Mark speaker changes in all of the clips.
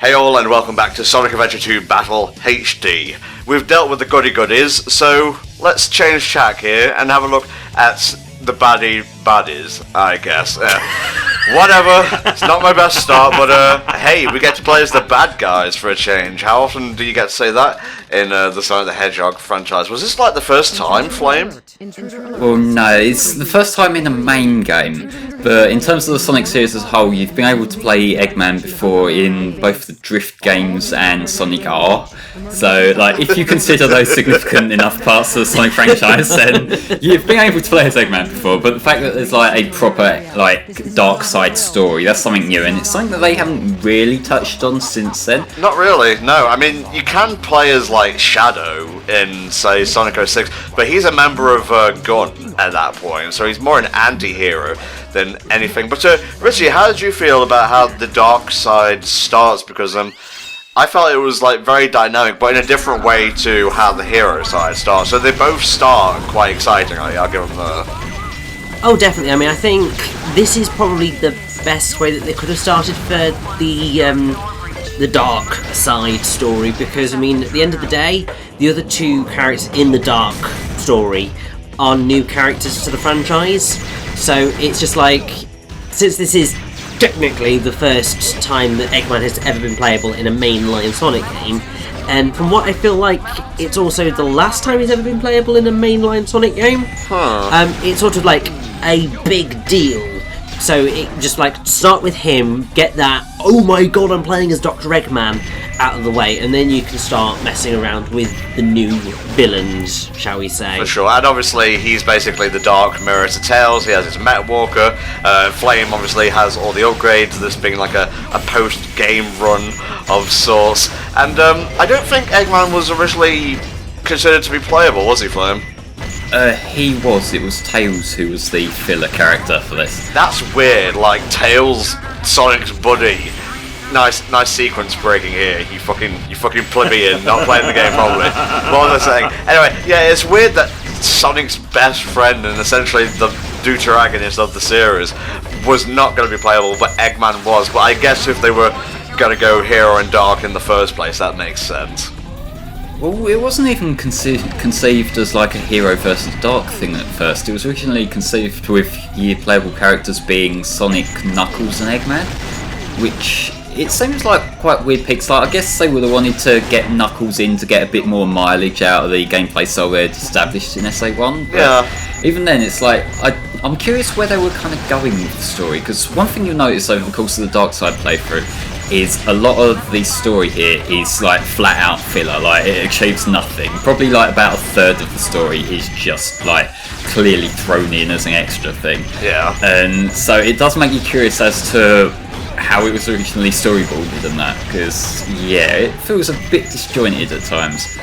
Speaker 1: Hey all, and welcome back to Sonic Adventure 2 Battle HD. We've dealt with the goody-goodies, so let's change tack here and have a look at the baddies, I guess. Whatever, it's not my best start, but hey, we get to play as the bad guys for a change. How often do you get to say that in the Sonic the Hedgehog franchise? Was this like the first time, Flame?
Speaker 2: Well, no, it's the first time in a main game, but in terms of the Sonic series as a whole, you've been able to play Eggman before in both the Drift games and Sonic R. So, like, if you consider those significant enough parts of the Sonic franchise, then you've been able to play as Eggman before. But the fact that there's like a proper, like, dark side story, that's something new, and it's something that they haven't really touched on since then.
Speaker 1: Not really, no. I mean, you can play as, like, Shadow in, say, Sonic 06, but he's a member of Gun at that point, so he's more an anti-hero than anything. But Richie, how did you feel about how the dark side starts? Because I felt it was like very dynamic, but in a different way to how the hero side starts. So they both start quite excitingly. I'll give them that.
Speaker 3: Oh, definitely. I mean, I think this is probably the best way that they could have started for the dark side story, because I mean, at the end of the day, the other two characters in the dark story are new characters to the franchise. So it's just like, since this is technically the first time that Eggman has ever been playable in a mainline Sonic game, and from what I feel like, it's also the last time he's ever been playable in a mainline Sonic game. It's sort of like a big deal. So it just like start with him, get that, oh my god, I'm playing as Dr. Eggman out of the way, and then you can start messing around with the new villains, shall we say. For
Speaker 1: sure, and obviously he's basically the dark mirror to Tails. He has his Mech Walker. Flame obviously has all the upgrades, this being like a post-game run of sorts. And I don't think Eggman was originally considered to be playable, was he, Flame?
Speaker 2: He was. It was Tails who was the filler character for this.
Speaker 1: That's weird, like Tails, Sonic's buddy. Nice sequence breaking here. You fucking plebeian, not playing the game properly. What was I saying? Anyway, yeah, it's weird that Sonic's best friend and essentially the deuteragonist of the series was not going to be playable, but Eggman was. But I guess if they were going to go hero and dark in the first place, that makes sense.
Speaker 2: Well, it wasn't even conceived as like a hero versus dark thing at first. It was originally conceived with your playable characters being Sonic, Knuckles and Eggman, which it seems like quite weird picks. Like, I guess they would have wanted to get Knuckles in to get a bit more mileage out of the gameplay style they'd established in SA1. But yeah. Even then, it's like, I'm curious where they were kind of going with the story, because one thing you'll notice over the course of the Dark Side playthrough is a lot of the story here is like flat out filler, like it achieves nothing. Probably like about a third of the story is just like clearly thrown in as an extra thing.
Speaker 1: Yeah.
Speaker 2: And so it does make you curious as to how it was originally storyboarded and that, because yeah, it feels a bit disjointed at times.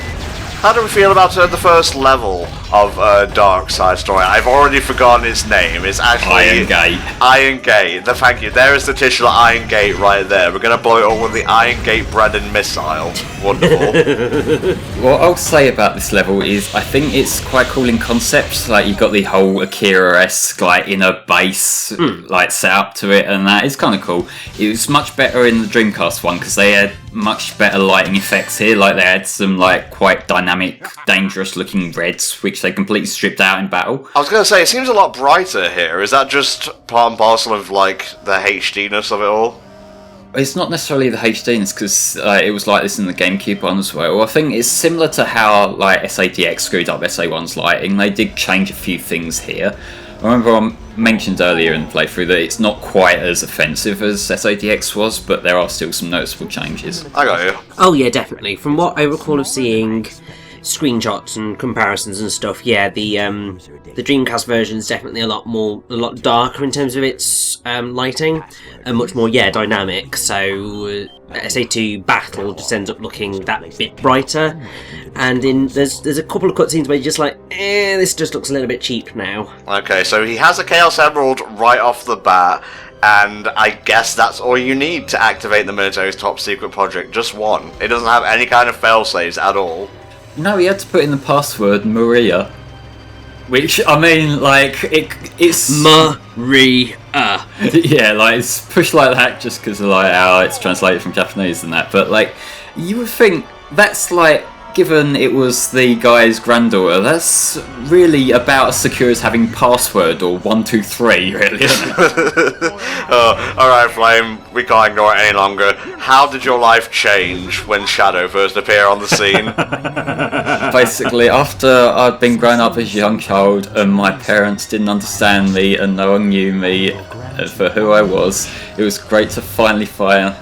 Speaker 1: How do we feel about the first level of Dark Side Story? I've already forgotten its name. It's actually
Speaker 2: Iron Gate.
Speaker 1: Iron Gate. Thank you. There is the titular Iron Gate right there. We're going to blow it up with the Iron Gate Brandon missile. Wonderful.
Speaker 2: What I'll say about this level is I think it's quite cool in concept. Like, you've got the whole Akira-esque like inner base like set up to it, and that is kind of cool. It was much better in the Dreamcast one because they had much better lighting effects here. Like, they had some like quite dynamic, dangerous looking reds, which they completely stripped out in battle.
Speaker 1: I was going to say, it seems a lot brighter here. Is that just part and parcel of like the HDness of it all?
Speaker 2: It's not necessarily the HDness, because it was like this in the GameCube one as well. I think it's similar to how like SADX screwed up SA1's lighting. They did change a few things here. I remember I mentioned earlier in the playthrough that it's not quite as offensive as SADX was, but there are still some noticeable changes.
Speaker 1: I got you.
Speaker 3: Oh yeah, definitely. From what I recall of seeing screenshots and comparisons and stuff, yeah, the Dreamcast version is definitely a lot darker in terms of its lighting, and much more dynamic. So SA2 Battle just ends up looking that bit brighter, and there's a couple of cutscenes where you're just like, this just looks a little bit cheap now.
Speaker 1: Okay, so he has a Chaos Emerald right off the bat, and I guess that's all you need to activate the military's top secret project. Just one. It doesn't have any kind of failsafes at all.
Speaker 2: No, he had to put in the password Maria, which, I mean, like, it's...
Speaker 3: Maria.
Speaker 2: Yeah, like it's pushed like that just because of like how it's translated from Japanese and that. But like, you would think that's like, given it was the guy's granddaughter, that's really about as secure as having password or 123, really, isn't it?
Speaker 1: Alright, Flame, we can't ignore it any longer. How did your life change when Shadow first appeared on the scene?
Speaker 2: Basically, after I'd been growing up as a young child and my parents didn't understand me and no one knew me for who I was, it was great to finally find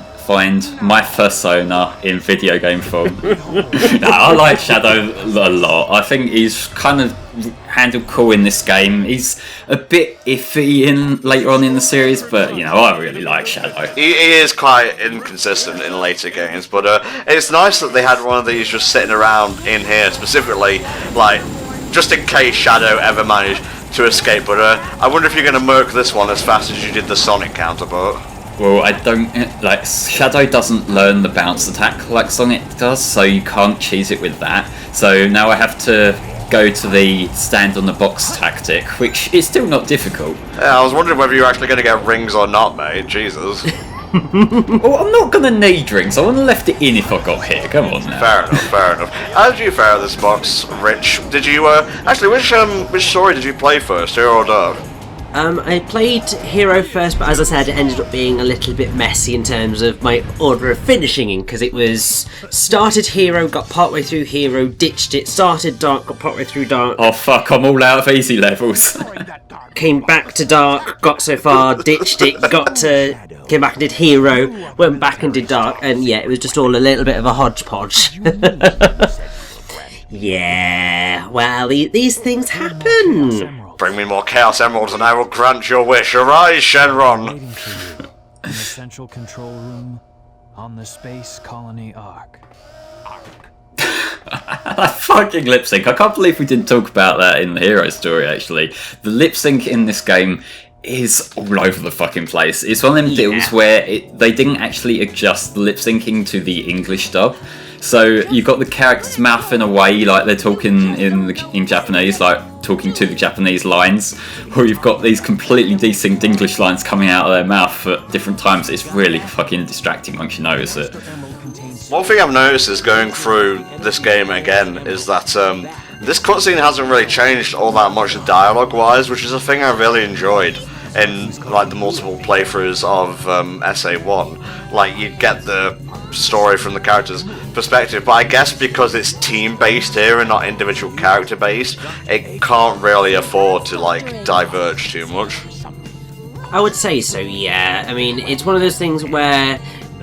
Speaker 2: my persona in video game form. I like Shadow a lot. I think he's kind of handled cool in this game. He's a bit iffy later on in the series, but you know, I really like Shadow.
Speaker 1: He is quite inconsistent in later games, but it's nice that they had one of these just sitting around in here specifically, like just in case Shadow ever managed to escape. But I wonder if you're going to murk this one as fast as you did the Sonic counterpart.
Speaker 2: Well, I don't like Shadow doesn't learn the bounce attack like Sonic does, so you can't cheese it with that. So now I have to go to the stand on the box tactic, which is still not difficult.
Speaker 1: Yeah, I was wondering whether you're actually going to get rings or not, mate. Jesus.
Speaker 2: Well, I'm not gonna need rings. I would have left it in if I got hit. Come on now.
Speaker 1: Fair enough. How did you fare this box, Rich? Did you actually which story did you play first, Hero or Dark?
Speaker 3: I played Hero first, but as I said, it ended up being a little bit messy in terms of my order of finishing, because it was started Hero, got partway through Hero, ditched it, started Dark, got partway through Dark.
Speaker 2: Oh fuck, I'm all out of easy levels.
Speaker 3: Came back to Dark, got so far, ditched it, came back and did Hero, went back and did Dark, and yeah, it was just all a little bit of a hodgepodge. Yeah, well, these things happen.
Speaker 1: Bring me more Chaos Emeralds and I will grant your wish. Arise, Shenron!
Speaker 4: In the central control room on the Space Colony Ark.
Speaker 2: That fucking lip sync. I can't believe we didn't talk about that in the Hero story, actually. The lip sync in this game is all over the fucking place. It's one of them deals where they didn't actually adjust the lip syncing to the English dub. So you've got the characters mouthing away like they're talking in Japanese, like talking to the Japanese lines, or you've got these completely distinct English lines coming out of their mouth at different times. It's really fucking distracting once you notice it.
Speaker 1: One thing I've noticed is going through this game again is that this cutscene hasn't really changed all that much dialogue-wise, which is a thing I really enjoyed in like the multiple playthroughs of SA1. Like you'd get the story from the character's perspective, but I guess because it's team-based here and not individual character-based, it can't really afford to like diverge too much.
Speaker 3: I would say so, yeah. I mean, it's one of those things where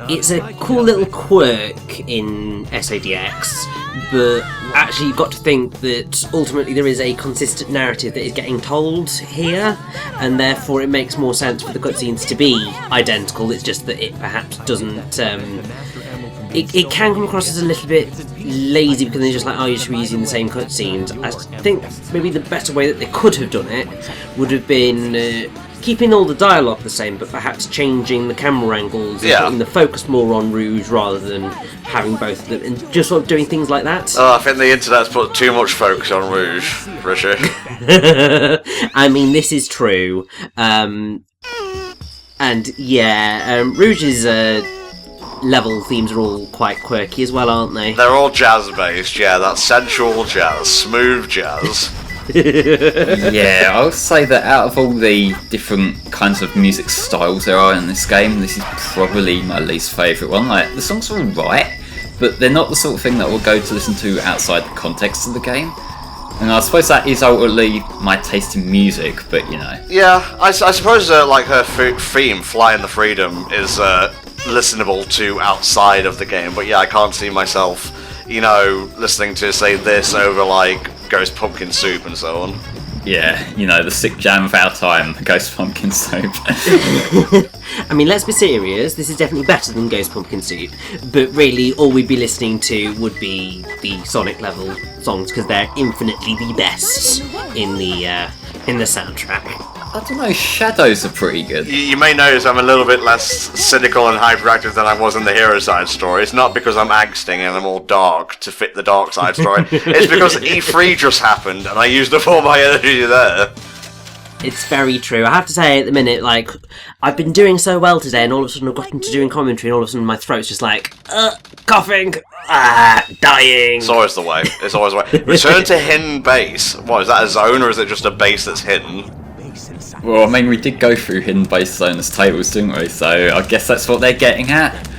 Speaker 3: it's a cool little quirk in SADX, but actually you've got to think that ultimately there is a consistent narrative that is getting told here, and therefore it makes more sense for the cutscenes to be identical. It's just that it perhaps doesn't... It can come across as a little bit lazy because they're just like, oh, you're just reusing the same cutscenes. I think maybe the better way that they could have done it would have been keeping all the dialogue the same, but perhaps changing the camera angles and putting the focus more on Rouge rather than having both of them, and just sort of doing things like that.
Speaker 1: I think the internet's put too much focus on Rouge, Richard.
Speaker 3: I mean, this is true. And yeah, Rouge's level themes are all quite quirky as well, aren't they?
Speaker 1: They're all jazz-based, yeah, that's sensual jazz, smooth jazz.
Speaker 2: Yeah, I would say that out of all the different kinds of music styles there are in this game, this is probably my least favourite one. Like, the songs are alright, but they're not the sort of thing that I would go to listen to outside the context of the game. And I suppose that is ultimately my taste in music, but you know.
Speaker 1: Yeah, I suppose like her theme, Flying the Freedom, is listenable to outside of the game, but yeah, I can't see myself, you know, listening to, say, this over like Ghost Pumpkin Soup and so on.
Speaker 2: Yeah, you know, the sick jam of our time, Ghost Pumpkin Soup.
Speaker 3: I mean, let's be serious, this is definitely better than Ghost Pumpkin Soup, but really all we'd be listening to would be the Sonic level songs, because they're infinitely the best in the soundtrack.
Speaker 2: I don't know, Shadows are pretty good.
Speaker 1: You may notice I'm a little bit less cynical and hyperactive than I was in the Hero Side story. It's not because I'm angsting and I'm all dark to fit the Dark Side story. It's because E3 just happened and I used up all my energy there.
Speaker 3: It's very true. I have to say, at the minute, like, I've been doing so well today, and all of a sudden I've gotten to doing commentary, and all of a sudden my throat's just like, coughing, dying.
Speaker 1: It's always the way. It's always the way. Return to hidden base. What, is that a zone, or is it just a base that's hidden?
Speaker 2: Well, I mean, we did go through hidden base zones tables, didn't we? So I guess that's what they're getting at.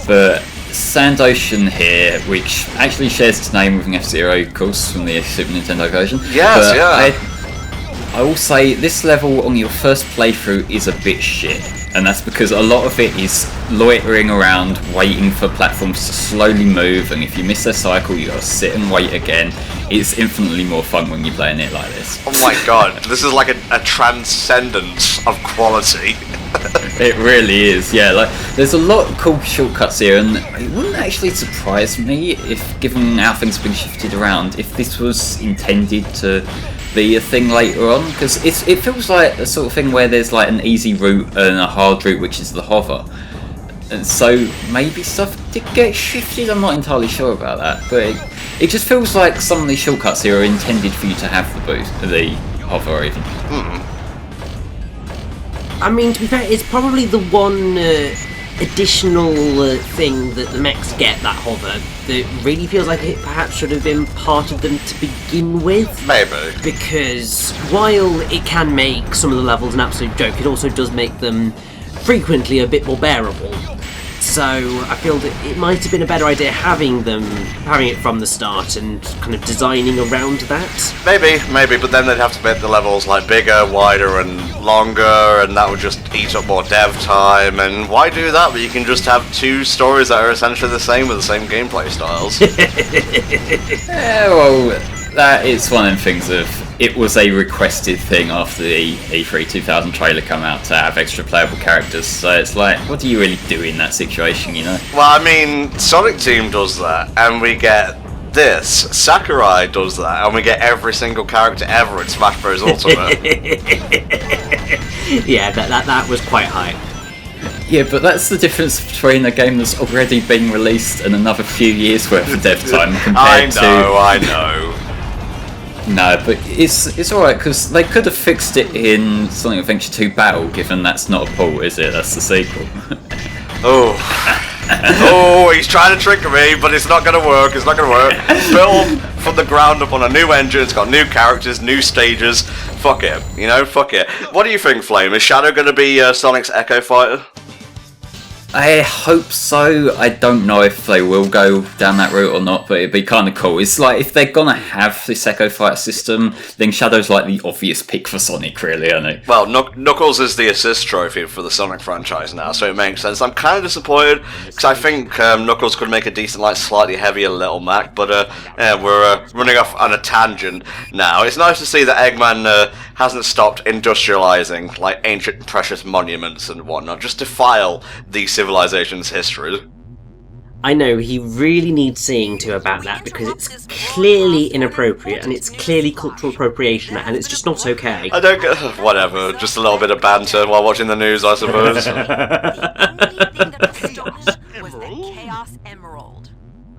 Speaker 2: But Sand Ocean here, which actually shares its name with an F-Zero, of course, from the Super Nintendo version.
Speaker 1: Yes,
Speaker 2: but
Speaker 1: yeah.
Speaker 2: I will say this level on your first playthrough is a bit shit. And that's because a lot of it is loitering around, waiting for platforms to slowly move, and if you miss their cycle, you gotta sit and wait again. It's infinitely more fun when you're playing it like this.
Speaker 1: Oh my god, this is like a transcendence of quality.
Speaker 2: It really is, yeah. Like, there's a lot of cool shortcuts here, and it wouldn't actually surprise me if, given how things have been shifted around, if this was intended to be a thing later on, because it feels like a sort of thing where there's like an easy route and a hard route, which is the hover. And so maybe stuff did get shifted, I'm not entirely sure about that, but it just feels like some of these shortcuts here are intended for you to have the hover even.
Speaker 3: I mean, to be fair, it's probably the one additional thing that the mechs get, that hover, that really feels like it perhaps should have been part of them to begin with.
Speaker 1: Maybe.
Speaker 3: Because while it can make some of the levels an absolute joke, it also does make them frequently a bit more bearable. So I feel that it might have been a better idea having it from the start and kind of designing around that.
Speaker 1: Maybe, but then they'd have to make the levels like bigger, wider, and longer, and that would just eat up more dev time. And why do that? But you can just have two stories that are essentially the same with the same gameplay styles.
Speaker 2: Yeah, well, that is one of the things of it was a requested thing after the E3 2000 trailer come out to have extra playable characters, so it's like, what do you really do in that situation, you know?
Speaker 1: Well, I mean, Sonic Team does that, and we get this. Sakurai does that, and we get every single character ever in Smash Bros. Ultimate.
Speaker 3: Yeah, that was quite high.
Speaker 2: Yeah, but that's the difference between a game that's already been released and another few years worth of dev time compared
Speaker 1: I know.
Speaker 2: No, but it's alright, because they could have fixed it in Sonic Adventure 2 Battle, given that's not a port, is it? That's the sequel.
Speaker 1: Oh, he's trying to trick me, but it's not going to work. It's not going to work. Built from the ground up on a new engine. It's got new characters, new stages. Fuck it. You know, fuck it. What do you think, Flame? Is Shadow going to be Sonic's Echo Fighter?
Speaker 2: I hope so. I don't know if they will go down that route or not, but it'd be kind of cool. It's like, if they're gonna have this Echo Fighter system, then Shadow's like the obvious pick for Sonic, really, isn't it?
Speaker 1: Well, Knuckles is the assist trophy for the Sonic franchise now, so it makes sense. I'm kind of disappointed, because I think Knuckles could make a decent, like, slightly heavier Little Mac, but we're running off on a tangent now. It's nice to see that Eggman hasn't stopped industrializing, like, ancient precious monuments and whatnot, just to file the civilization's history.
Speaker 3: I know, he really needs seeing to about that, because it's clearly inappropriate, and it's clearly cultural appropriation, and it's just not okay.
Speaker 1: I don't get... whatever, just a little bit of banter while watching the news, I suppose.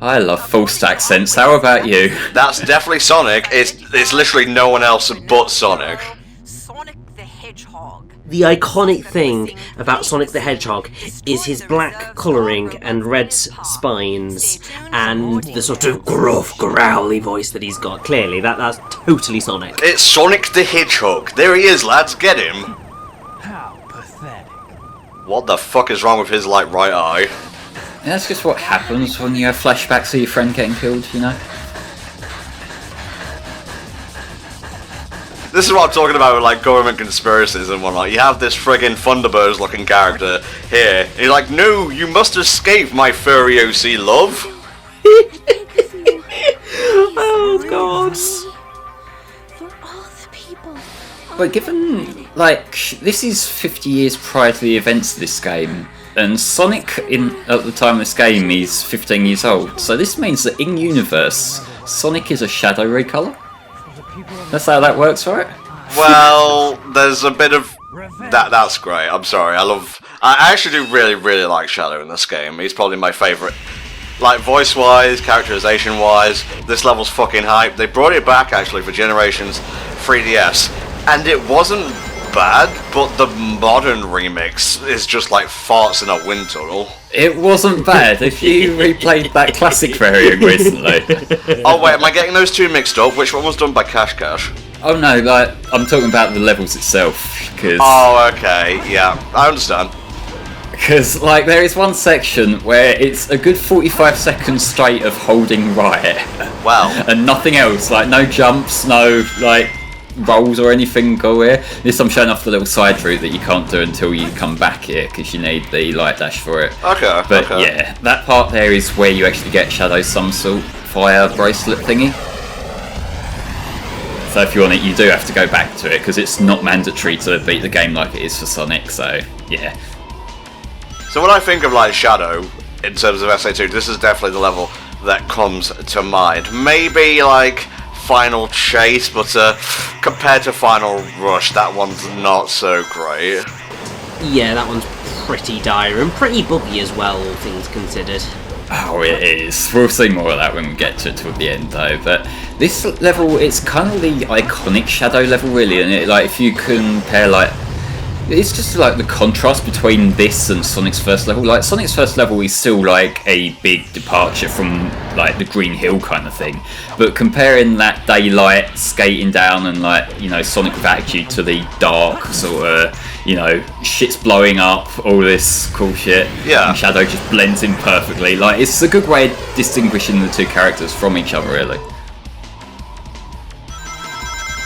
Speaker 2: I love forced accents, how about you?
Speaker 1: That's definitely Sonic, it's literally no one else but Sonic.
Speaker 5: Sonic the Hedgehog.
Speaker 3: The iconic thing about Sonic the Hedgehog is his black colouring and red spines, and the sort of gruff, growly voice that he's got. Clearly, that's totally Sonic.
Speaker 1: It's Sonic the Hedgehog. There he is, lads, get him.
Speaker 4: How pathetic.
Speaker 1: What the fuck is wrong with his, like, right eye?
Speaker 2: That's just what happens when you have flashbacks of your friend getting killed, you know?
Speaker 1: This is what I'm talking about with, like, government conspiracies and whatnot. You have this friggin' Thunderbirds looking character here. And you're like, no, you must escape, my furry OC love.
Speaker 3: Oh, God.
Speaker 5: For all the people.
Speaker 2: But given, like, this is 50 years prior to the events of this game, and Sonic, at the time of this game, is 15 years old, so this means that in universe, Sonic is a shadow recolor? That's how that works, right?
Speaker 1: Well, there's a bit of... That's great, I'm sorry, I actually do really, really like Shadow in this game. He's probably my favourite. Like, voice-wise, characterization-wise, this level's fucking hype. They brought it back, actually, for Generations 3DS, and it wasn't bad, but the modern remix is just like farts in a wind tunnel.
Speaker 2: It wasn't bad if you replayed that classic variant recently.
Speaker 1: Oh wait, am I getting those two mixed up? Which one was done by Cash Cash?
Speaker 2: Oh no, like, I'm talking about the levels itself, because...
Speaker 1: Oh, okay, yeah, I understand.
Speaker 2: Because, like, there is one section where it's a good 45 seconds straight of holding right.
Speaker 1: Wow.
Speaker 2: And nothing else, like, no jumps, no, like, rolls or anything go here. This I'm showing off the little side route that you can't do until you come back here, because you need the light dash for it.
Speaker 1: Okay,
Speaker 2: But
Speaker 1: okay.
Speaker 2: yeah, that part there is where you actually get Shadow Somersault fire bracelet thingy. So if you want it, you do have to go back to it, because it's not mandatory to beat the game like it is for Sonic, so yeah.
Speaker 1: So when I think of like Shadow, in terms of SA2, this is definitely the level that comes to mind. Maybe like Final Chase, but compared to Final Rush, that one's not so great.
Speaker 3: Yeah, that one's pretty dire and pretty buggy as well, all things considered.
Speaker 2: Oh, it is. We'll see more of that when we get to it toward the end, though. But this level, it's kind of the iconic Shadow level, really, and it, like, if you compare, like, it's just like the contrast between this and Sonic's first level. Like, Sonic's first level is still like a big departure from like the Green Hill kind of thing, but comparing that daylight skating down and, like, you know, Sonic with attitude to the dark sort of, you know, shit's blowing up, all this cool shit,
Speaker 1: Yeah.
Speaker 2: and Shadow just blends in perfectly. Like, it's a good way of distinguishing the two characters from each other, really.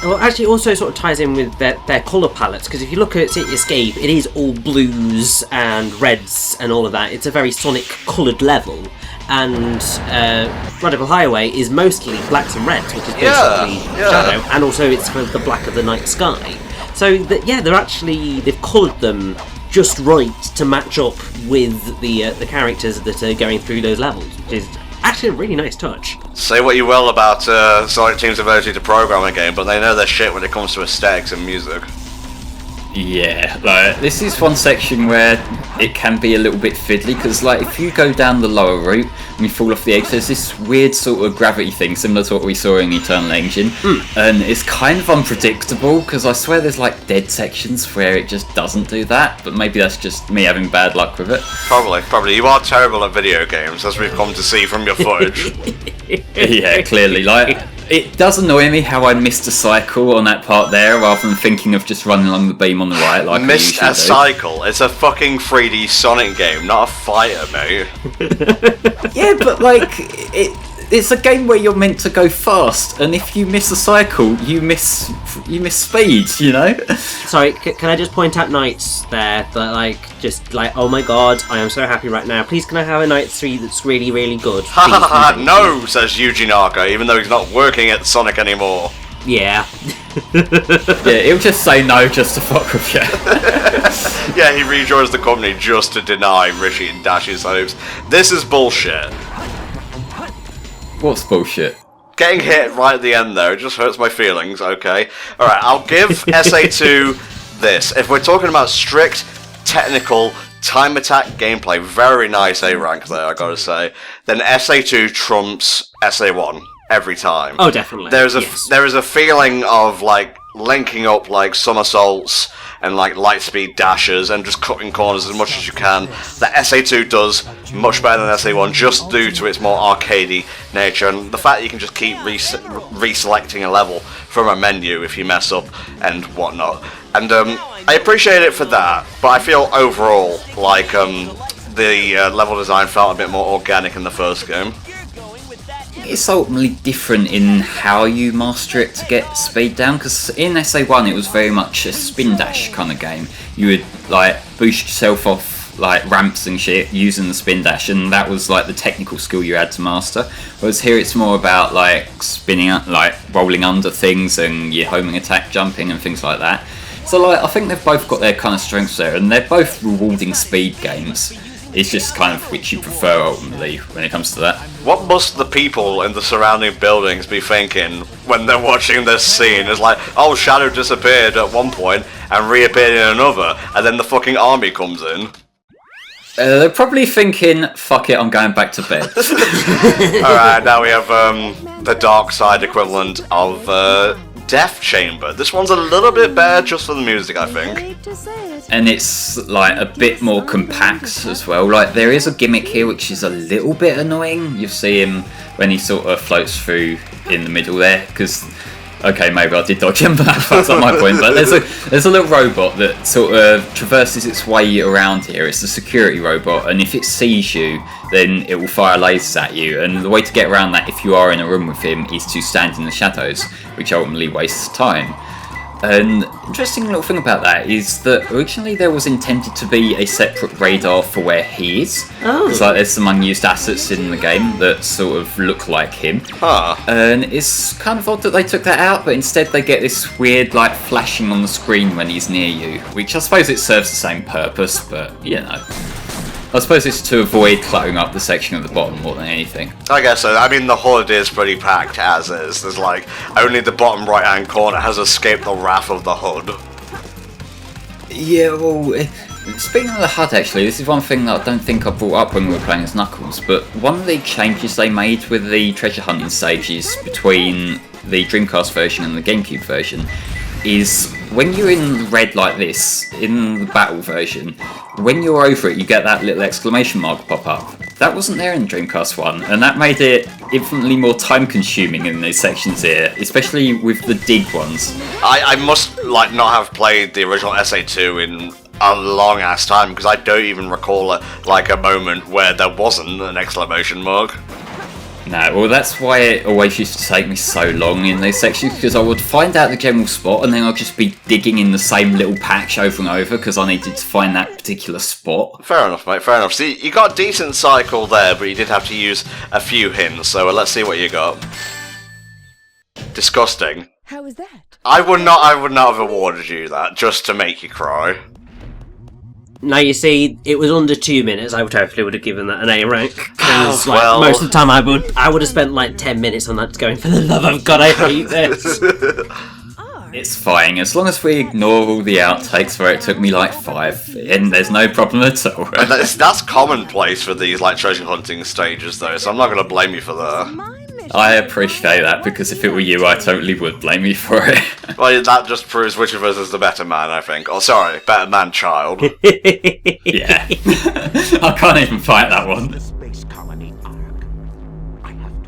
Speaker 3: Well, actually, it also sort of ties in with their colour palettes, because if you look at City Escape, it is all blues and reds and all of that. It's a very Sonic coloured level, and Radical Highway is mostly blacks and reds, which is basically Shadow, and also it's for the black of the night sky. So yeah, they've coloured them just right to match up with the characters that are going through those levels, which is actually a really nice touch.
Speaker 1: Say what you will about Sonic Team's ability to program a game, but they know their shit when it comes to aesthetics and music.
Speaker 2: Yeah, like, this is one section where it can be a little bit fiddly, because, like, if you go down the lower route and you fall off the edge, there's this weird sort of gravity thing similar to what we saw in Eternal Engine, and it's kind of unpredictable, because I swear there's like dead sections where it just doesn't do that, but maybe that's just me having bad luck with it.
Speaker 1: Probably. You are terrible at video games, as we've come to see from your footage.
Speaker 2: Yeah, clearly. Like, it does annoy me how I missed a cycle on that part there, rather than thinking of just running along the beam on the right like
Speaker 1: Missed
Speaker 2: I
Speaker 1: a
Speaker 2: usually do.
Speaker 1: cycle. It's a fucking 3D Sonic game, not a fighter, mate.
Speaker 2: Yeah, but like, it's a game where you're meant to go fast, and if you miss a cycle, you miss speed, you know?
Speaker 3: Sorry, can I just point out Knights there that, like, just like, oh my god, I am so happy right now. Please, can I have a Night 3 that's really, really good?
Speaker 1: Ha ha ha,
Speaker 3: Please,
Speaker 1: no, says Yuji Naka, even though he's not working at Sonic anymore.
Speaker 3: Yeah.
Speaker 2: Yeah, he'll just say no just to fuck with you.
Speaker 1: Yeah, he rejoins the company just to deny Rishi and Dash's hopes. This is bullshit.
Speaker 2: What's bullshit?
Speaker 1: Getting hit right at the end, though, just hurts my feelings, okay? Alright, I'll give SA2 this. If we're talking about strict, technical, time attack gameplay, very nice A rank there, I gotta say, then SA2 trumps SA1 every time.
Speaker 3: Oh, definitely.
Speaker 1: There is a
Speaker 3: yes.
Speaker 1: feeling of, like, linking up, like, somersaults and, like, light speed dashes and just cutting corners as much as you can. That SA2 does much better than SA1 just due to its more arcadey nature, and the fact that you can just keep reselecting a level from a menu if you mess up and whatnot. And I appreciate it for that, but I feel overall like the level design felt a bit more organic in the first game.
Speaker 2: It's ultimately different in how you master it to get speed down, because in SA1 it was very much a spin dash kind of game. You would, like, boost yourself off, like, ramps and shit using the spin dash, and that was, like, the technical skill you had to master. Whereas here it's more about, like, spinning up, like, rolling under things and your homing attack jumping and things like that. So, like, I think they've both got their kind of strengths there, and they're both rewarding speed games. It's just kind of which you prefer ultimately when it comes to that.
Speaker 1: What must the people in the surrounding buildings be thinking when they're watching this scene? It's like, oh, Shadow disappeared at one point and reappeared in another, and then the fucking army comes in.
Speaker 2: They're probably thinking, fuck it, I'm going back to bed.
Speaker 1: Alright, now we have the dark side equivalent of Death Chamber. This one's a little bit better just for the music, I think.
Speaker 2: And it's like a bit more compact as well. Like there is a gimmick here which is a little bit annoying. You see him when he sort of floats through in the middle there, because okay, maybe I did dodge him, but that's not my point. But there's a little robot that sort of traverses its way around here. It's a security robot, and if it sees you, then it will fire lasers at you. And the way to get around that, if you are in a room with him, is to stand in the shadows, which ultimately wastes time. An interesting little thing about that is that originally there was intended to be a separate radar for where he is.
Speaker 3: Oh.
Speaker 2: It's like there's some unused assets in the game that sort of look like him.
Speaker 1: Huh.
Speaker 2: And it's kind of odd that they took that out, but instead they get this weird like flashing on the screen when he's near you, which I suppose it serves the same purpose, but you know. I suppose it's to avoid cluttering up the section at the bottom more than anything.
Speaker 1: I guess so. I mean, the HUD is pretty packed as is. There's like, only the bottom right hand corner has escaped the wrath of the HUD.
Speaker 2: Yeah, well, speaking of the HUD actually, this is one thing that I don't think I brought up when we were playing as Knuckles, but one of the changes they made with the treasure hunting stages between the Dreamcast version and the GameCube version is when you're in red like this, in the battle version, when you're over it you get that little exclamation mark pop up. That wasn't there in the Dreamcast one, and that made it infinitely more time consuming in these sections here, especially with the dig ones.
Speaker 1: I must like not have played the original SA2 in a long ass time, because I don't even recall a moment where there wasn't an exclamation mark.
Speaker 2: No, well that's why it always used to take me so long in these sections, because I would find out the general spot and then I'd just be digging in the same little patch over and over because I needed to find that particular spot.
Speaker 1: Fair enough, mate, fair enough. See, you got a decent cycle there, but you did have to use a few hints, so let's see what you got. Disgusting.
Speaker 5: How was that?
Speaker 1: I would not have awarded you that, just to make you cry.
Speaker 3: Now you see, it was under 2 minutes. I totally would have given that an A rank. Because
Speaker 1: well.
Speaker 3: most of the time I would have spent like 10 minutes on that, going, for the love of God, I hate this.
Speaker 2: It's fine, as long as we ignore all the outtakes where it took me like 5, and there's no problem at all.
Speaker 1: And that's commonplace for these like treasure hunting stages, though, so I'm not going to blame you for that.
Speaker 2: I appreciate that, because if it were you, I totally would blame you for it.
Speaker 1: Well, that just proves which of us is the better man, I think. Oh, sorry, better man child.
Speaker 2: Yeah. I can't even fight that one.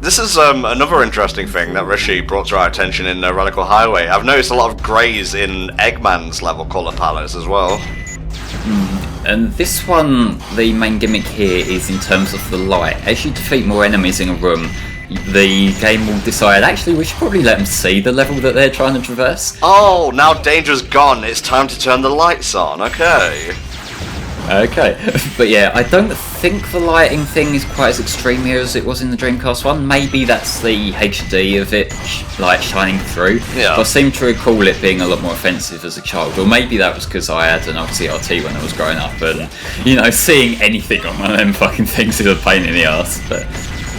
Speaker 1: This is another interesting thing that Rishi brought to our attention in Relical Highway. I've noticed a lot of greys in Eggman's level colour palettes as well.
Speaker 2: And this one, the main gimmick here is in terms of the light. As you defeat more enemies in a room, the game will decide, actually we should probably let them see the level that they're trying to traverse.
Speaker 1: Oh, now danger's gone, it's time to turn the lights on, okay.
Speaker 2: Okay, but yeah, I don't think the lighting thing is quite as extreme here as it was in the Dreamcast one. Maybe that's the HD of it, like, shining through.
Speaker 1: Yeah.
Speaker 2: But I seem to recall it being a lot more offensive as a child, or maybe that was because I had an old CRT when I was growing up, and, you know, seeing anything on one of them fucking things is a pain in the arse, but...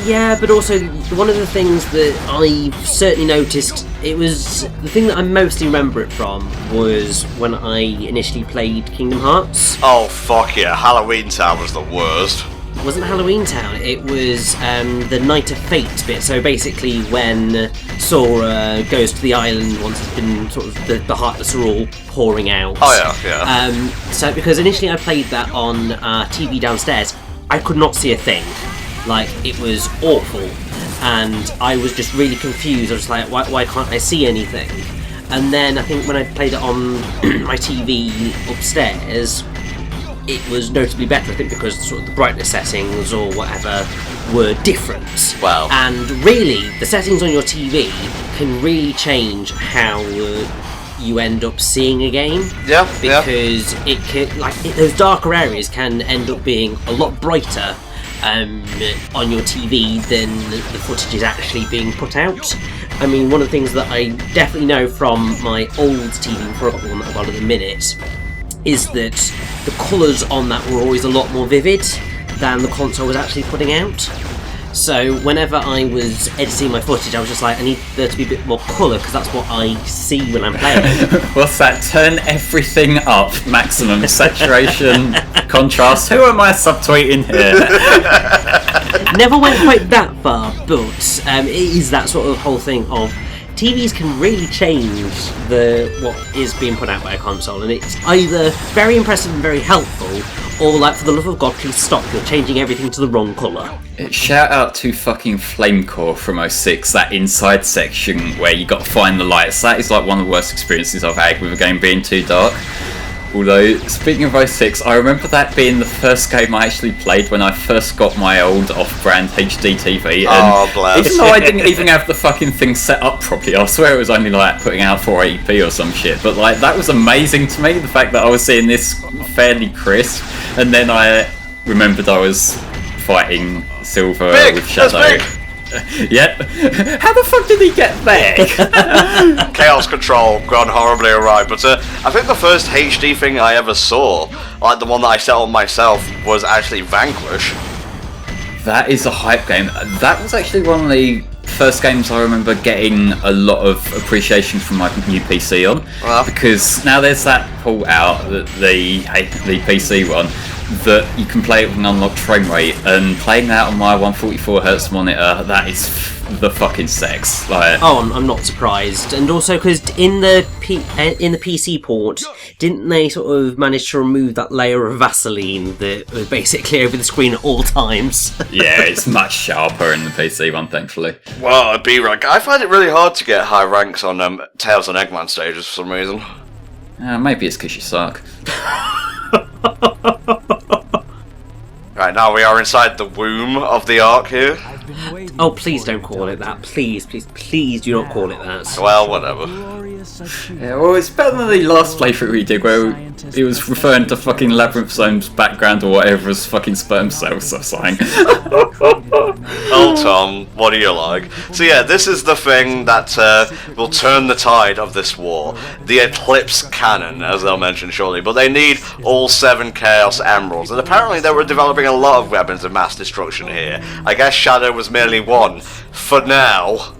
Speaker 3: Yeah, but also, one of the things that I certainly noticed, it was, the thing that I mostly remember it from was when I initially played Kingdom Hearts.
Speaker 1: Oh, fuck yeah, Halloween Town was the worst.
Speaker 3: It wasn't Halloween Town, it was the Night of Fate bit. So basically when Sora goes to the island once it's been sort of the Heartless are all pouring out.
Speaker 1: Oh yeah.
Speaker 3: So because initially I played that on TV downstairs, I could not see a thing. Like, it was awful, and I was just really confused. I was like, why can't I see anything? And then I think when I played it on my TV upstairs, it was notably better, I think, because sort of the brightness settings or whatever were different.
Speaker 1: Wow.
Speaker 3: And really, the settings on your TV can really change how you end up seeing a game.
Speaker 1: Yeah,
Speaker 3: because it can, those darker areas can end up being a lot brighter on your TV than the footage is actually being put out. I mean, one of the things that I definitely know from my old TV, probably the one that I've got at the minute, is that the colours on that were always a lot more vivid than the console was actually putting out. So whenever I was editing my footage, I was just like, I need there to be a bit more colour, because that's what I see when I'm playing.
Speaker 2: What's that? Turn everything up. Maximum saturation, contrast. Who am I subtweeting here?
Speaker 3: Never went quite that far, but it is that sort of whole thing of TVs can really change what is being put out by a console, and it's either very impressive and very helpful, or like, for the love of God, please stop, you're changing everything to the wrong colour.
Speaker 2: Shout out to fucking Flamecore from 06, that inside section where you got to find the lights. That is like one of the worst experiences I've had with a game being too dark. Although, speaking of 06, I remember that being the first game I actually played when I first got my old off-brand HD TV. And
Speaker 1: bless.
Speaker 2: even though I didn't even have the fucking thing set up properly, I swear it was only like putting out 480p or some shit. But like, that was amazing to me, the fact that I was seeing this fairly crisp. And then I remembered I was fighting Silver with Shadow. Yep. How the fuck did he get there?
Speaker 1: Chaos Control gone horribly awry, but I think the first HD thing I ever saw, like the one that I set up myself, was actually Vanquish.
Speaker 2: That is a hype game. That was actually one of the first games I remember getting a lot of appreciation from my new PC on, because now there's that port out, the PC one, that you can play it with an unlocked frame rate, and playing that on my 144Hz monitor, that is the fucking sex. Like,
Speaker 3: oh, I'm not surprised. And also because in the PC port, didn't they sort of manage to remove that layer of Vaseline that was basically over the screen at all times?
Speaker 2: yeah, it's much sharper in the PC one, thankfully.
Speaker 1: Well, a B rank. I find it really hard to get high ranks on Tails and Eggman stages for some reason.
Speaker 2: Maybe it's because you suck.
Speaker 1: Right, now we are inside the womb of the Ark here.
Speaker 3: Oh, please don't call it that. Please, please, please do not call it that.
Speaker 1: Well, whatever.
Speaker 2: Yeah, well, it's better than the last playthrough we did, where it was referring to fucking Labyrinth Zone's background or whatever as fucking sperm cells or something.
Speaker 1: Oh, Tom, what do you like? So yeah, this is the thing that will turn the tide of this war. The Eclipse Cannon, as they'll mention shortly. But they need all 7 Chaos Emeralds. And apparently they were developing a lot of weapons of mass destruction here. I guess Shadow was merely one. For now.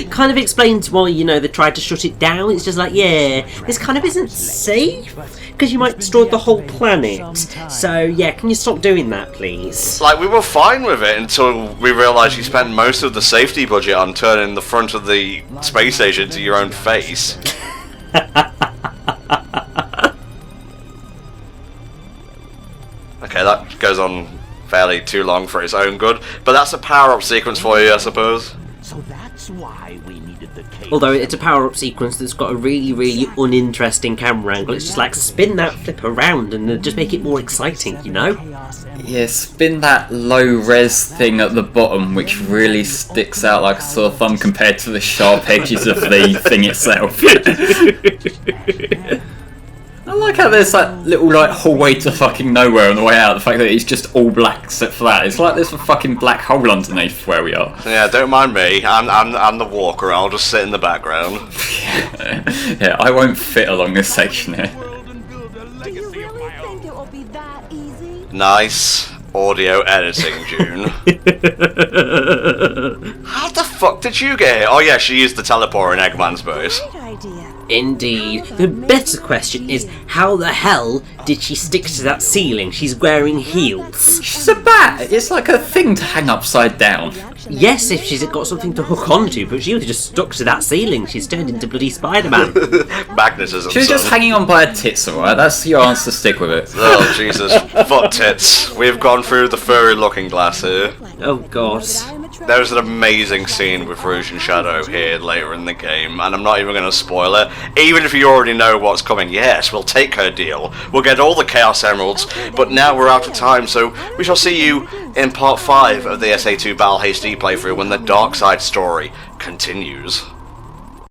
Speaker 3: Kind of explains why, they tried to shut it down. It's just like, yeah, this kind of isn't safe, because you might destroy the whole planet. So, yeah, can you stop doing that, please?
Speaker 1: Like, we were fine with it until we realised you spent most of the safety budget on turning the front of the space station to your own face. Okay, that goes on fairly too long for its own good, but that's a power-up sequence for you, I suppose.
Speaker 6: So that's why we needed the cave.
Speaker 3: Although it's a power-up sequence that's got a really, really uninteresting camera angle. It's just like, spin that flip around and just make it more exciting,
Speaker 2: Yeah, spin that low-res thing at the bottom, which really sticks out like a sore thumb compared to the sharp edges of the thing itself. I like how there's that little hallway to fucking nowhere on the way out. The fact that it's just all black except for that. It's like there's a fucking black hole underneath where we are.
Speaker 1: Yeah, don't mind me. I'm the walker. I'll just sit in the background.
Speaker 2: Yeah, I won't fit along this section here.
Speaker 5: Do you really think it will be that easy?
Speaker 1: Nice audio editing, June. How the fuck did you get here? Oh yeah, she used the teleport in Eggman's base.
Speaker 5: Great idea.
Speaker 3: Indeed. The better question is, how the hell did she stick to that ceiling? She's wearing heels.
Speaker 2: She's a bat! It's like a thing to hang upside down.
Speaker 3: Yes, if she's got something to hook onto, but she was just stuck to that ceiling. She's turned into bloody Spider-Man.
Speaker 1: Magnetism.
Speaker 2: She was just hanging on by her tits, alright? That's your answer, stick with it.
Speaker 1: Oh, Jesus. Fuck tits. We've gone through the furry looking glass here.
Speaker 3: Oh, God.
Speaker 1: There's an amazing scene with Rouge and Shadow here later in the game, and I'm not even going to spoil it. Even if you already know what's coming, yes, we'll take her deal. We'll get all the Chaos Emeralds, but now we're out of time, so we shall see you in part 5 of the SA2 Battle HD playthrough when the Dark Side story continues.